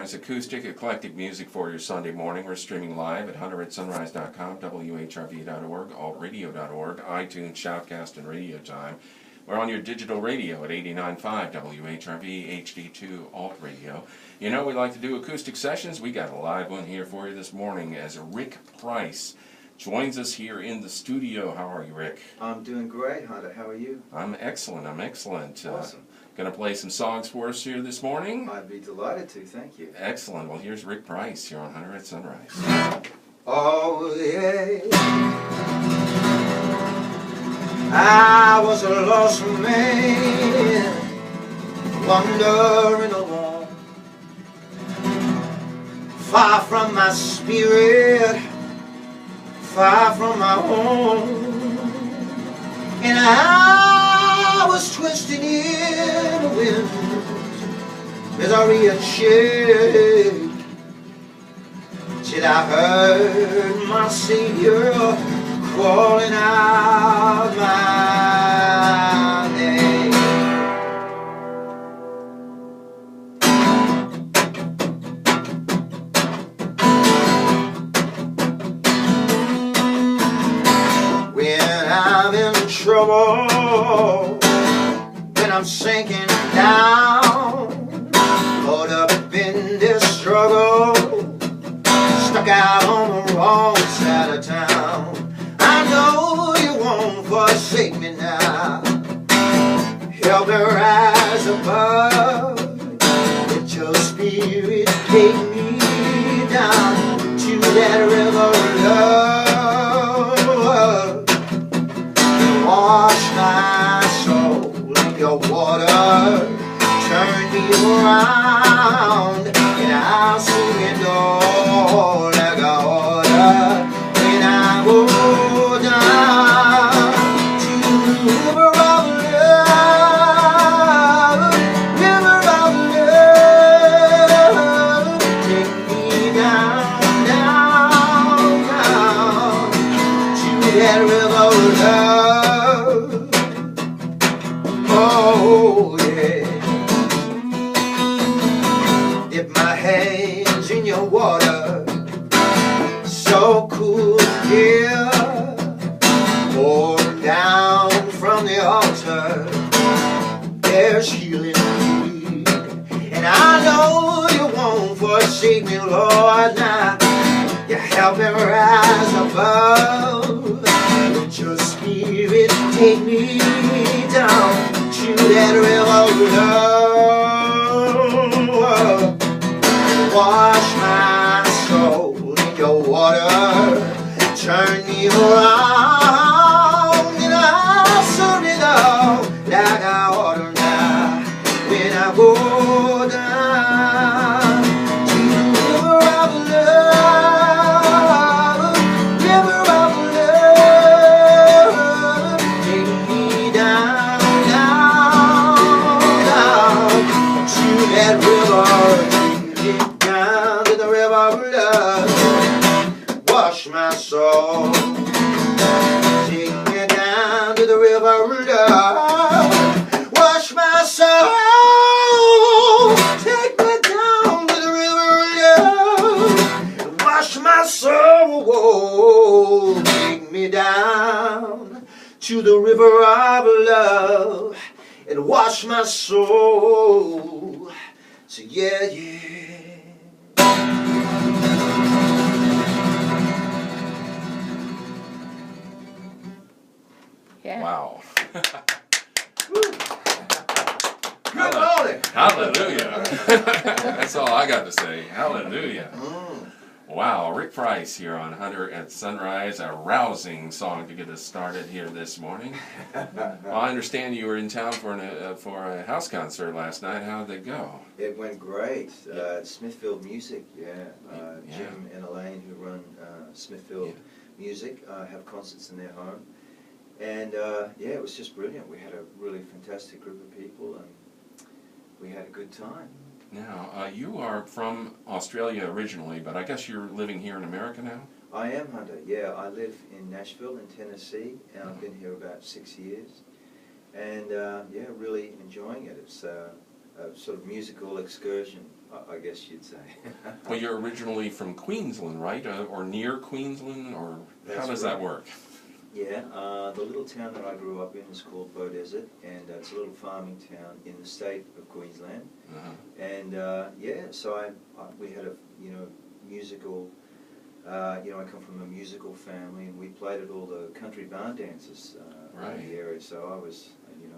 Sunrise, acoustic, eclectic music for your Sunday morning. We're streaming live at hunteratsunrise.com, whrv.org, altradio.org, iTunes, Shoutcast, and Radio Time. We're on your digital radio at 89.5 WHRV, HD2 Alt Radio. You know, we like to do acoustic sessions. We got a live one here for you this morning as Rick Price joins us here in the studio. How are you, Rick? I'm doing great, Hunter. How are you? I'm excellent. Awesome. Going to play some songs for us here this morning. I'd be delighted to. Thank you. Excellent. Well, here's Rick Price here on Hunter at Sunrise. Oh, yeah. I was a lost man, wandering alone, far from my spirit, far from my home, and I was twisting in the wind as I reaching, till I heard my Savior calling out my name. When I'm in trouble, when I'm sinking down, caught up in this struggle, stuck out on the wrong side of town, I know you won't forsake me now. Help me rise above. Let your spirit take me down to that river of love. Wash my soul in your water. Turn me around and I'll surrender all like I order. When I go down to the river of love, river of love, take me down, down, down to that river of love. Oh yeah. Dip my hands in your water, so cool here, pour down from the altar. There's healing need, and I know you won't forsake me, Lord. Now you help me rise above. Let your spirit take me down to that river of love. Wash my soul in your water, turn me around, and I'll surrender like I oughta now. When I go down to the river of love, river of love, take me down, down, down to that river. Down to the river of love, wash my soul. Take me down to the river of love, wash my soul. Take me down to the river of love, wash my soul. Take me down to the river of love and wash my soul. So yeah, yeah. Yeah. Wow. Good morning. Hallelujah. That's all I got to say. Hallelujah. Wow, Rick Price here on Hunter at Sunrise, a rousing song to get us started here this morning. Well, I understand you were in town for a house concert last night. How did it go? It went great. Smithfield Music, Jim and Elaine, who run Smithfield Music, have concerts in their home. And it was just brilliant. We had a really fantastic group of people, and we had a good time. Now, you are from Australia originally, but I guess you're living here in America now? I am, Hunter. Yeah, I live in Nashville in Tennessee, and I've been here about 6 years. And really enjoying it. It's a sort of musical excursion I guess you'd say. Well, you're originally from Queensland, right? Or near Queensland, or how That's does right. that work? Yeah, the little town that I grew up in is called Beaudesert, and it's a little farming town in the state of Queensland. Uh-huh. And yeah, so we had a musical. I come from a musical family, and we played at all the country barn dances Right. in the area. So I was,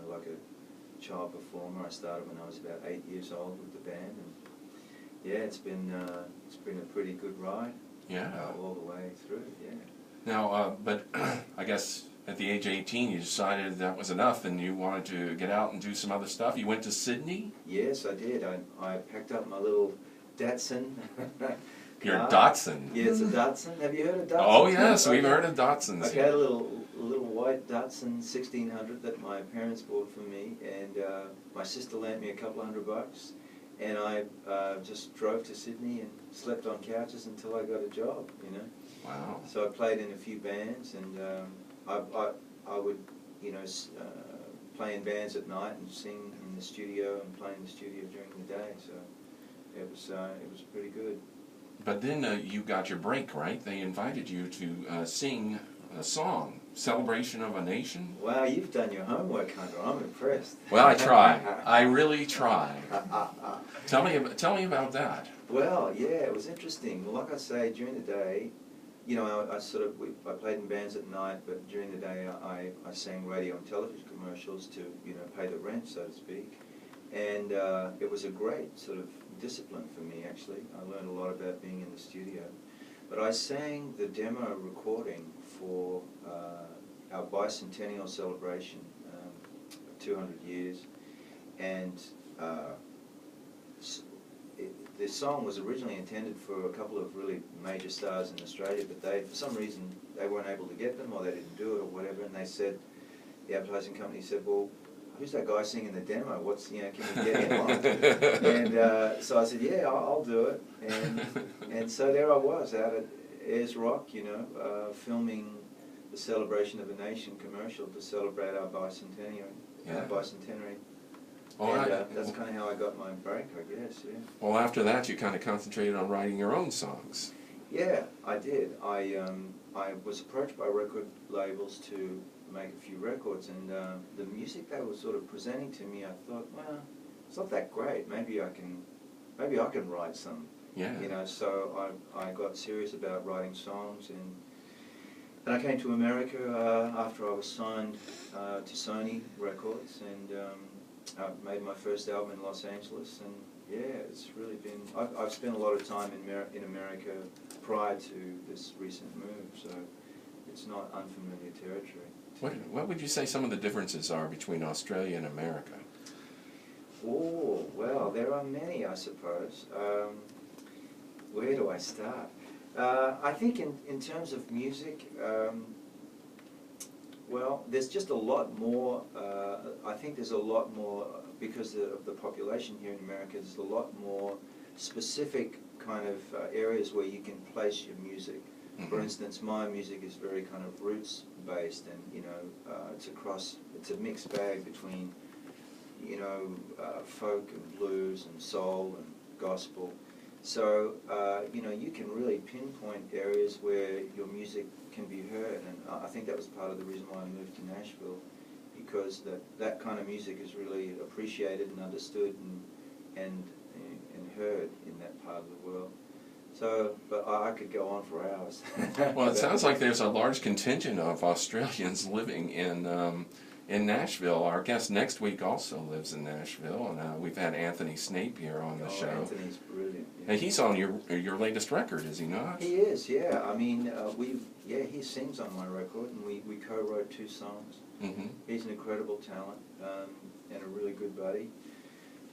like a child performer. I started when I was about 8 years old with the band, and yeah, it's been a pretty good ride. Yeah. All the way through. Yeah. Now, but I guess at the age of 18, you decided that was enough, and you wanted to get out and do some other stuff. You went to Sydney. Yes, I did. I packed up my little Datsun. Your car. Datsun. Yeah, it's a Datsun. Have you heard of Datsun? Oh yes, we've Okay. heard of Datsuns. Okay, a little white Datsun 1600 that my parents bought for me, and my sister lent me a couple $100, and I just drove to Sydney and slept on couches until I got a job. Wow. So I played in a few bands, and I would play in bands at night and sing in the studio and play in the studio during the day. So it was pretty good. But then you got your break, right? They invited you to sing a song, "Celebration of a Nation." Wow, you've done your homework, Hunter. I'm impressed. Well, I try. I really try. Tell me about that. Well, yeah, it was interesting. Well, like I say, during the day, I played in bands at night, but during the day I sang radio and television commercials to pay the rent, so to speak. And it was a great sort of discipline for me, actually. I learned a lot about being in the studio. But I sang the demo recording for our bicentennial celebration, 200 years, and the song was originally intended for a couple of really major stars in Australia, but for some reason, they weren't able to get them, or they didn't do it, or whatever, and they said, the advertising company said, well, who's that guy singing the demo? Can we get him on? And so I said, yeah, I'll do it. And so there I was out at Ayers Rock, filming the Celebration of a Nation commercial to celebrate our bicentenary. Yeah. Well, and that's kind of how I got my break, I guess. Yeah. Well, after that, you kind of concentrated on writing your own songs. Yeah, I did. I was approached by record labels to make a few records, and the music they were sort of presenting to me, I thought, well, it's not that great. Maybe I can write some. Yeah. So I got serious about writing songs, and I came to America after I was signed to Sony Records, and I made my first album in Los Angeles, and yeah, it's really been. I've spent a lot of time in America prior to this recent move, so it's not unfamiliar territory. What would you say some of the differences are between Australia and America? Oh, well, there are many, I suppose. Where do I start? I think in terms of music, well, there's just a lot more. I think there's a lot more, because of the population here in America, there's a lot more specific kind of areas where you can place your music. Mm-hmm. For instance, my music is very kind of roots based, and it's a mixed bag between folk and blues and soul and gospel. So you can really pinpoint areas where your music can be heard, and I think that was part of the reason why I moved to Nashville, because that kind of music is really appreciated and understood and heard in that part of the world. So, but I could go on for hours. Well, it sounds like there's a large contingent of Australians living in Nashville. Our guest next week also lives in Nashville, and we've had Anthony Snape here on the show. Anthony's brilliant. Yeah. And he's on your latest record, is he not? He is, yeah. I mean, he sings on my record, and we co-wrote 2 songs. Mm-hmm. He's an incredible talent and a really good buddy.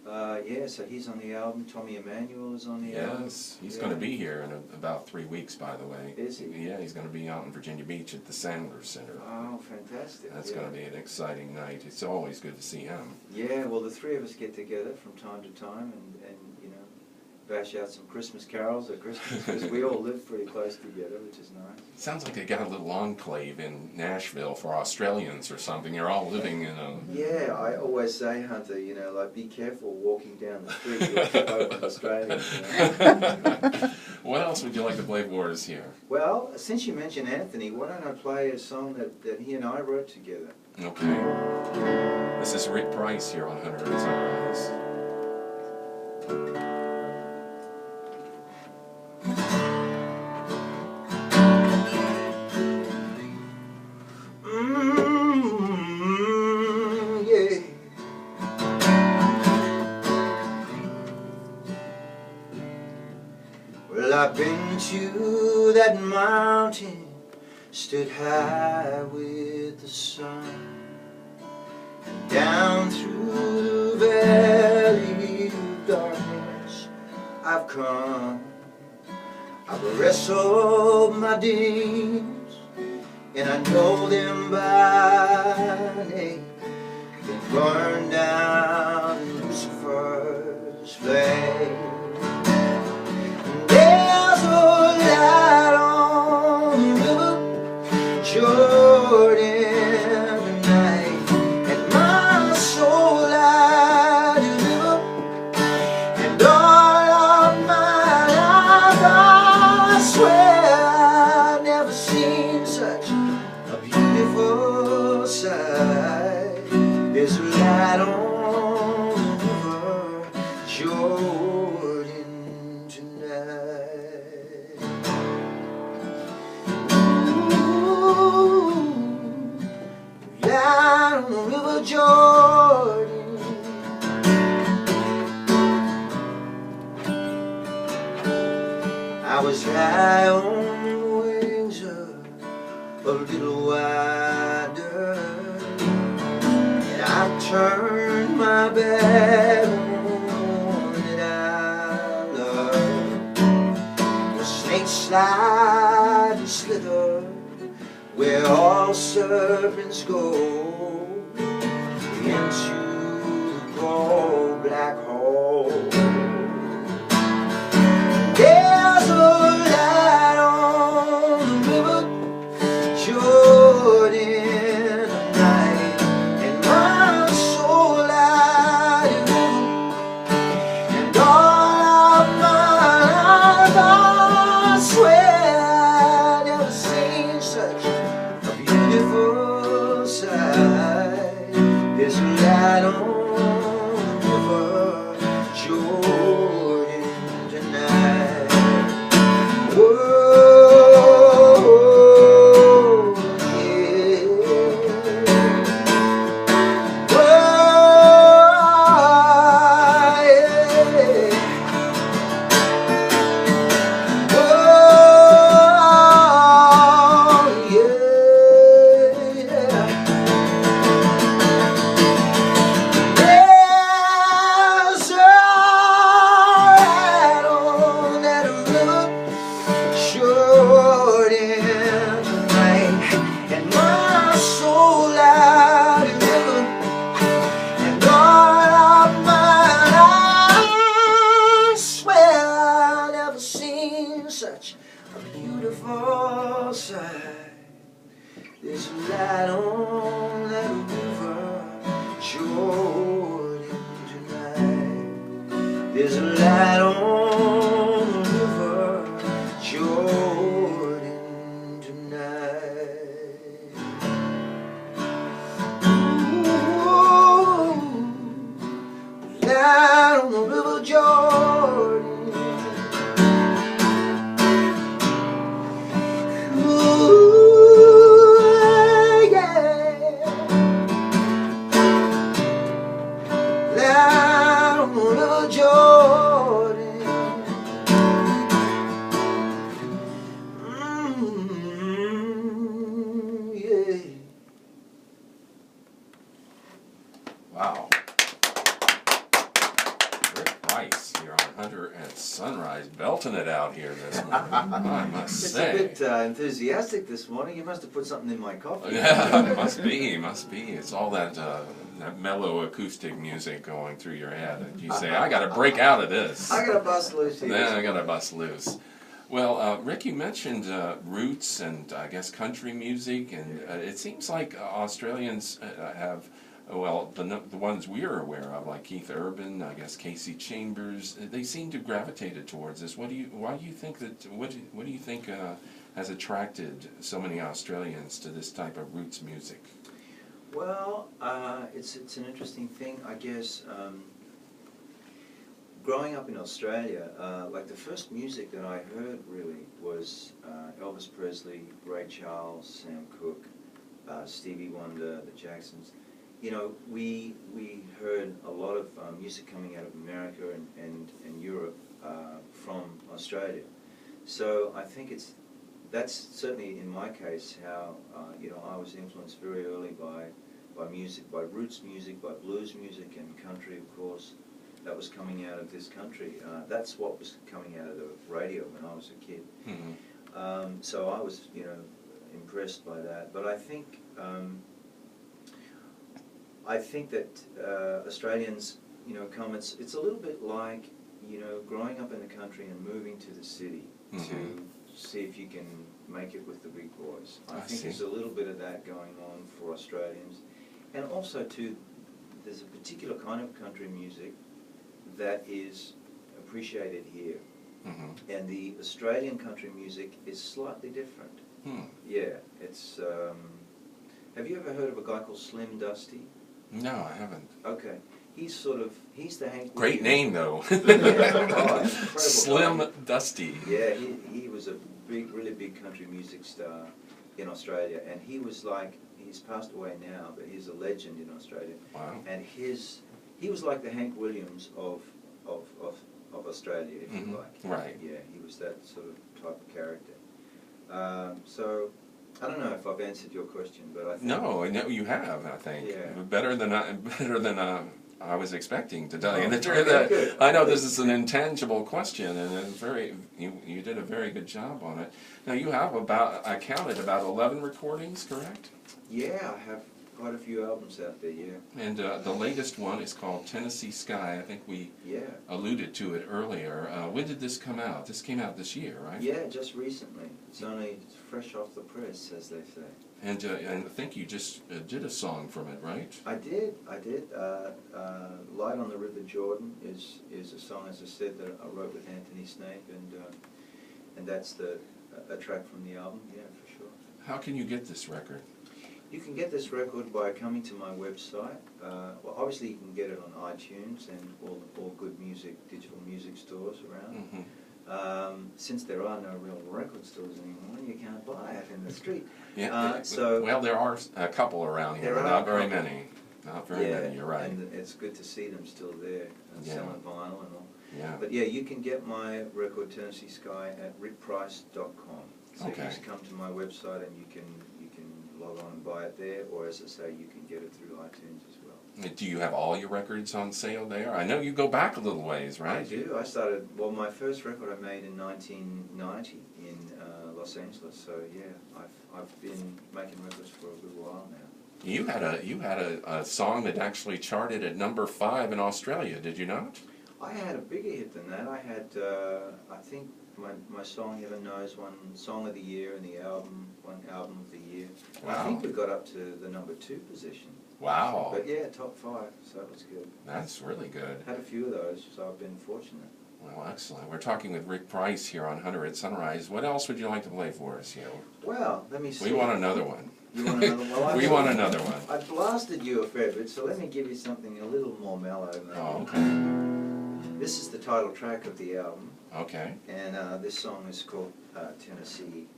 So he's on the album. Tommy Emmanuel is on the album. Yes, he's going to be here in about 3 weeks, by the way. Is he? Yeah, he's going to be out in Virginia Beach at the Sandler Center. Oh, fantastic. That's going to be an exciting night. It's always good to see him. Yeah, well, the 3 of us get together from time to time and bash out some Christmas carols at Christmas, because we all live pretty close together, which is nice. Sounds like they got a little enclave in Nashville for Australians or something. You're all living in a... Yeah, I always say, Hunter, you know, like, be careful walking down the street. You'll trip over an Australian. You know? What else would you like to play for us here? Well, since you mentioned Anthony, why don't I play a song that he and I wrote together? Okay. This is Rick Price here on 100 Sunrise. Yeah. Well, I've been to that mountain, stood high with the sun, and down through the valley of darkness I've come. I've wrestled my demons, and I know them by name. They burned down Lucifer's flame. There's a light on the river Jordan tonight, and my soul I deliver, and all of my life I swear I've never seen such a beautiful sight. There's a light on the river Jordan tonight. Ooh, light on the river Jordan. I was high on the wings of a little wider, and I turned my back on that I loved. The snakes slide and slither where all serpents go, into the cold black hole. There's a light on the river Jordan tonight, and my soul I deliver, and all of my life I swear I've never seen such a beautiful sight. There's a light on the river Jordan tonight. Whoa, yeah. Whoa, yeah. Whoa, yeah. There's a light on that river Jordan tonight, and my soul I deliver, and all of my life I swear I've never seen such a beautiful sight. There's a light on that river Jordan tonight. There's a light on the river Jordan tonight. Ooh, light on the river Jordan. Ooh, yeah. Sunrise, belting it out here this morning, I must It's say. a bit enthusiastic this morning. You must have put something in my coffee. Yeah, must be. It's all that mellow acoustic music going through your head. And you say, I got to break out of this. I got to bust loose here. Then I got to bust loose. Well, Rick, you mentioned roots and I guess country music, and it seems like Australians have, well, the ones we're aware of, like Keith Urban, I guess Casey Chambers, they seem to gravitate towards this. Why do you think that? What do you think has attracted so many Australians to this type of roots music? Well, it's an interesting thing, I guess. Growing up in Australia, like the first music that I heard really was Elvis Presley, Ray Charles, Sam Cooke, Stevie Wonder, the Jacksons. You know, we heard a lot of music coming out of America and Europe from Australia. So I think that's certainly in my case how you know, I was influenced very early by music, by roots music, by blues music and country, of course. That was coming out of this country. That's what was coming out of the radio when I was a kid. Mm-hmm. So I was, you know, impressed by that. But I think that Australians, you know, it's a little bit like, you know, growing up in the country and moving to the city to see if you can make it with the big boys. I think there's a little bit of that going on for Australians. And also, too, there's a particular kind of country music that is appreciated here. Mm-hmm. And the Australian country music is slightly different. Yeah, it's... have you ever heard of a guy called Slim Dusty? No, I haven't. Okay. He's the Hank Great Williams. name, though. Incredible Slim guy. Dusty. Yeah, he was a really big country music star in Australia, and he was like, he's passed away now, but he's a legend in Australia. Wow. And he was like the Hank Williams of Australia, if you like. Right. Yeah, he was that sort of type of character. So I don't know if I've answered your question, but I think... No, you have, I think. Yeah. Better than I was expecting to tell you the truth. Okay, good. I know this is an intangible question, and it's you did a very good job on it. Now you have I counted about 11 recordings, correct? Yeah, I have quite a few albums out there, yeah. And the latest one is called Tennessee Sky. I think we alluded to it earlier. When did this come out? This came out this year, right? Yeah, just recently. It's only fresh off the press, as they say. And I think you just did a song from it, right? I did. Light on the River Jordan is a song, as I said, that I wrote with Anthony Snape, and that's a track from the album, yeah, for sure. How can you get this record? You can get this record by coming to my website. Well, obviously you can get it on iTunes and all good digital music stores around. Mm-hmm. Since there are no real record stores anymore, you can't buy it in the street. Yeah. So well, there are a couple around here, but not very many. Not very many. You're right. And it's good to see them still there and selling vinyl and all. Yeah. But yeah, you can get my record Tennessee Sky at rickprice.com. So you just come to my website and you can log on and buy it there, or as I say, you can get it through iTunes as well. Do you have all your records on sale there? I know you go back a little ways, right? I do. I started, well, my first record I made in 1990 in Los Angeles, so yeah, I've been making records for a good while now. You had a song that actually charted at number 5 in Australia, did you not? I had a bigger hit than that. I had, I think my song Heaven Knows won Song of the Year in the one album of the year. Wow. I think we got up to the number 2 position. Wow. But yeah, top 5, so that was good. That's really good. Had a few of those, so I've been fortunate. Well, excellent. We're talking with Rick Price here on Hunter at Sunrise. What else would you like to play for us here? Well, let me see. We want another one. You want another one? Well, we want another one. I blasted you a fair bit, so let me give you something a little more mellow. Oh, okay. This is the title track of the album. Okay. And this song is called Tennessee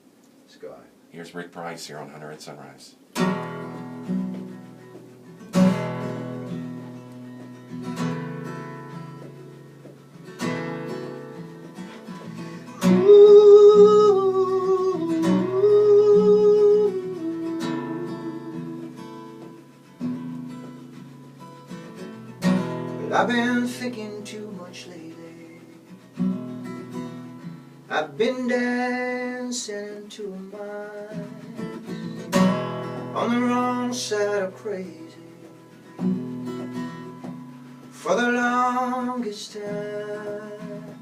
Sky. Here's Rick Price here on Hunter at Sunrise. But I've been thinking too much lately I've been dancing into a mind on the wrong side of crazy for the longest time.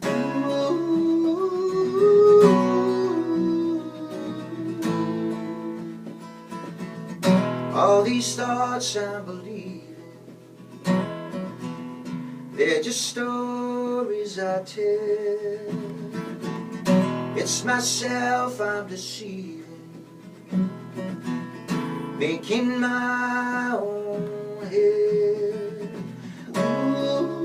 Ooh. All these thoughts I'm believing, they're just stories I tell. It's myself I'm deceiving, making my own hell. Ooh.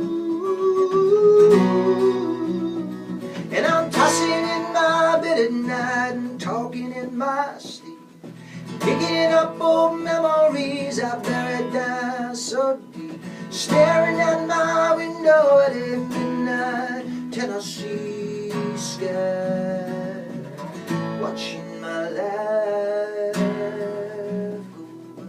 And I'm tossing in my bed at night and talking in my sleep, picking up old memories I buried down so deep, staring at my window at a midnight Tennessee sky, watching my life go by.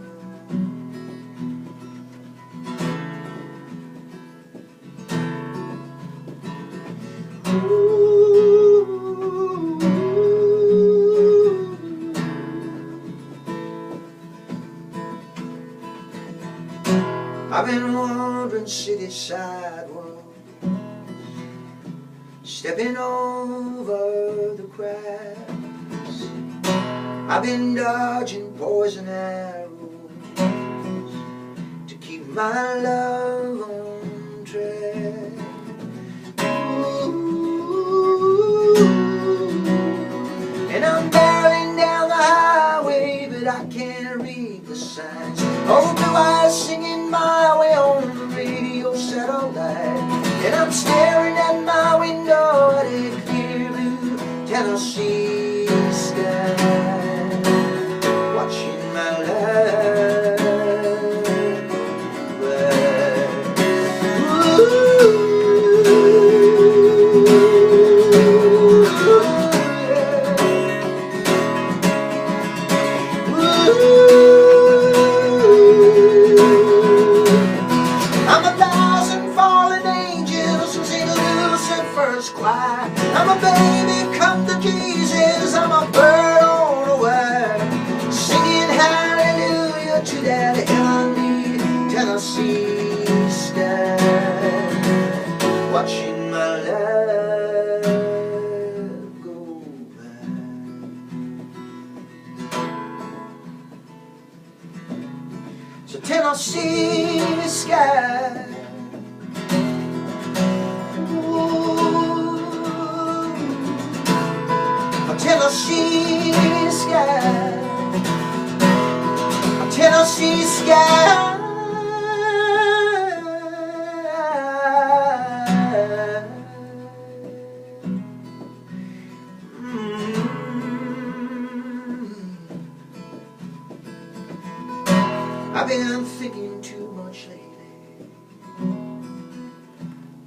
I've been wandering city sidewalks, stepping over the cracks. I've been dodging poison arrows to keep my love on track. Ooh. And I'm barreling down the highway, but I can't read the signs. Oh, blue eyes singing my way on the radio satellite, and I'm staring at my window at a clear blue Tennessee sky, watching my life go by. I'm a thousand fallen angels who sing Lucifer's choir. I'm a baby come to Jesus, I'm a bird on a wire, singing hallelujah to that heavenly Tennessee sky, watching my life go by. So Tennessee sky, ooh, a Tennessee sky, a Tennessee sky. I've been thinking too much lately.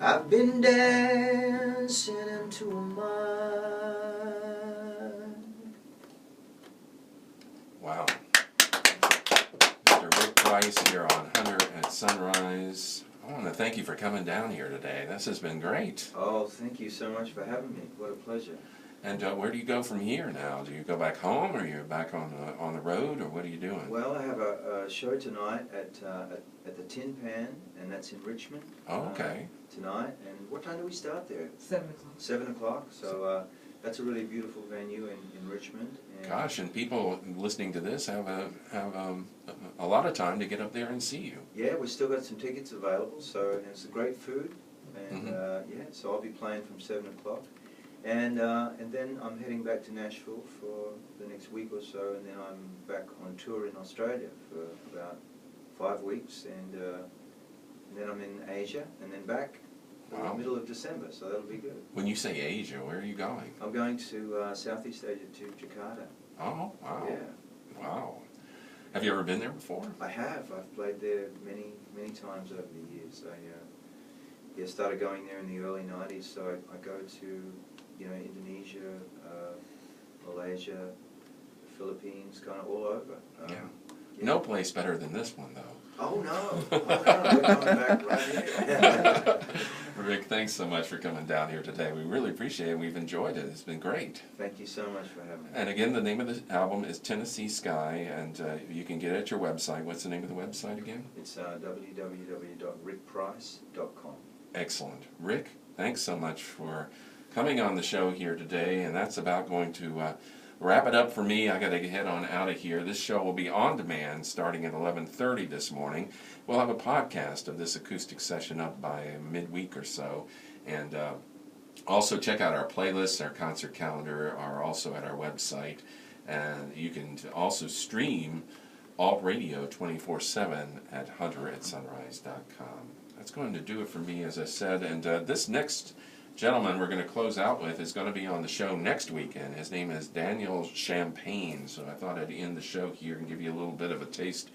I've been dancing into a mind. Wow. Mr. Rick Price here on Hunter at Sunrise. I want to thank you for coming down here today. This has been great. Oh, thank you so much for having me. What a pleasure. And where do you go from here now? Do you go back home, or you're back on the road, or what are you doing? Well, I have a show tonight at the Tin Pan, and that's in Richmond. Oh, okay. Tonight, and what time do we start there? 7 o'clock. 7 o'clock. So that's a really beautiful venue in Richmond. And Gosh, and people listening to this have a lot of time to get up there and see you. yeah, we've still got some tickets available. So and it's great food, and yeah, so I'll be playing from 7 o'clock. And then I'm heading back to Nashville for the next week or so, and then I'm back on tour in Australia for about 5 weeks, and then I'm in Asia, and then back in the middle of December, so that'll be good. When you say Asia, where are you going? I'm going to Southeast Asia, to Jakarta. Oh, wow. Yeah. Wow. Have you ever been there before? I have. I've played there many, many times over the years. I started going there in the early 90s, so I go to Indonesia, Malaysia, Philippines, kind of all over. Yeah. Yeah. No place better than this one, though. Oh no, we're coming back right here. Rick, thanks so much for coming down here today. We really appreciate it. We've enjoyed it. It's been great. Thank you so much for having me. And again, the name of the album is Tennessee Sky, and you can get it at your website. What's the name of the website again? It's www.rickprice.com. Excellent. Rick, thanks so much for coming on the show here today, and that's about going to wrap it up for me. I got to head on out of here. This show will be on demand starting at 11:30 this morning. We'll have a podcast of this acoustic session up by midweek or so, and also check out our playlists. Our concert calendar are also at our website, and you can also stream Alt Radio 24/7 at hunteratsunrise.com. That's going to do it for me, as I said, and this next gentleman we're going to close out with is going to be on the show next weekend. His name is Daniel Champagne, so I thought I'd end the show here and give you a little bit of a taste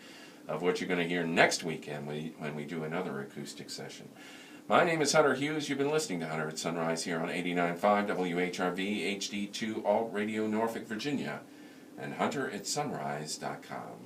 of what you're going to hear next weekend when we do another acoustic session. My name is Hunter Hughes. You've been listening to Hunter at Sunrise here on 89.5 WHRV HD2 Alt Radio Norfolk, Virginia, and hunteratsunrise.com.